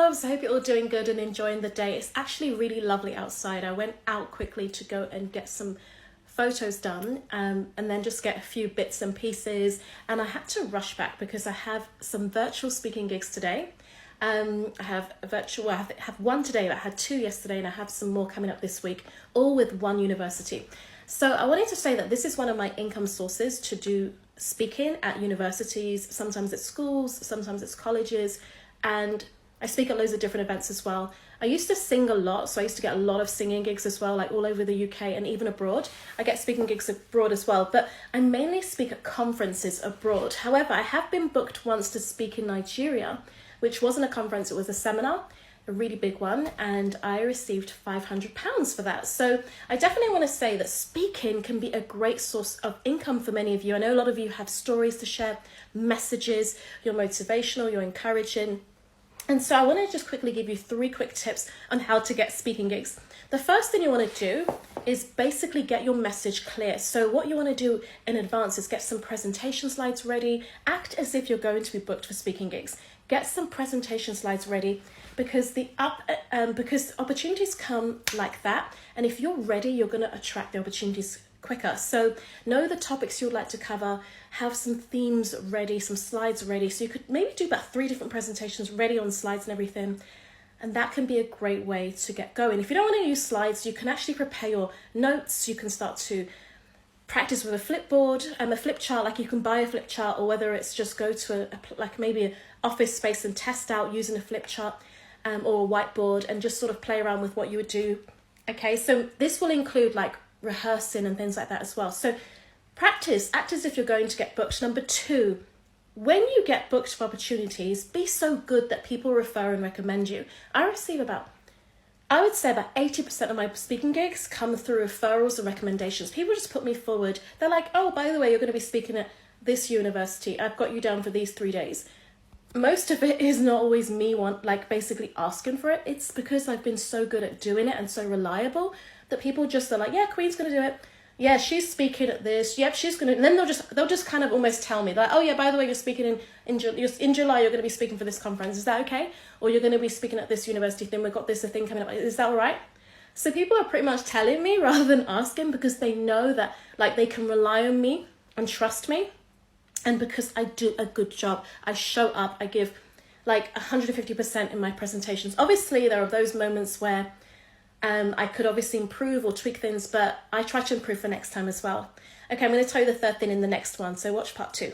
loves, I hope you're all doing good and enjoying the day. It's actually really lovely outside. I went out quickly to go and get some photos done and then just get a few bits and pieces, and I had to rush back because I have some virtual speaking gigs today. I have one today, but I had two yesterday, and I have some more coming up this week, all with one university. So I wanted to say that this is one of my income sources, to do speaking at universities, sometimes at schools, sometimes it's colleges, and I speak at loads of different events as well. I used to sing a lot, so I used to get a lot of singing gigs as well, like all over the UK and even abroad. I get speaking gigs abroad as well, but I mainly speak at conferences abroad. However, I have been booked once to speak in Nigeria, which wasn't a conference, it was a seminar, a really big one, and I received £500 for that. So I definitely want to say that speaking can be a great source of income for many of you. I know a lot of you have stories to share, messages, you're motivational, you're encouraging. And so I want to just quickly give you 3 quick tips on how to get speaking gigs. The first thing you want to do is basically get your message clear. So what you want to do in advance is get some presentation slides ready, act as if you're going to be booked for speaking gigs. Get some presentation slides ready, because because opportunities come like that, and if you're ready, you're going to attract the opportunities quicker. So know the topics you'd like to cover, have some themes ready, some slides ready. So you could maybe do about 3 different presentations ready on slides and everything. And that can be a great way to get going. If you don't want to use slides, you can actually prepare your notes. You can start to practice with a flipboard and a flip chart, like you can buy a flip chart, or whether it's just go to maybe an office space and test out using a flip chart or a whiteboard and just sort of play around with what you would do. Okay, so this will include like rehearsing and things like that as well. So practice, act as if you're going to get booked. Number 2, when you get booked for opportunities, be so good that people refer and recommend you. I would say about 80% of my speaking gigs come through referrals and recommendations. People just put me forward. They're like, oh, by the way, you're going to be speaking at this university. I've got you down for these 3 days. Most of it is not always me basically asking for it. It's because I've been so good at doing it and so reliable that people just are like, yeah, Queen's going to do it. Yeah, she's speaking at this. Yep, she's going to. And then they'll just kind of almost tell me, like, oh yeah, by the way, you're speaking in July. You're going to be speaking for this conference. Is that okay? Or you're going to be speaking at this university thing. We've got this thing coming up. Is that all right? So people are pretty much telling me rather than asking, because they know that like they can rely on me and trust me, and because I do a good job. I show up. I give like 150% in my presentations. Obviously, there are those moments where I could obviously improve or tweak things, but I try to improve for next time as well. Okay, I'm going to tell you the 3rd thing in the next one, so watch part 2.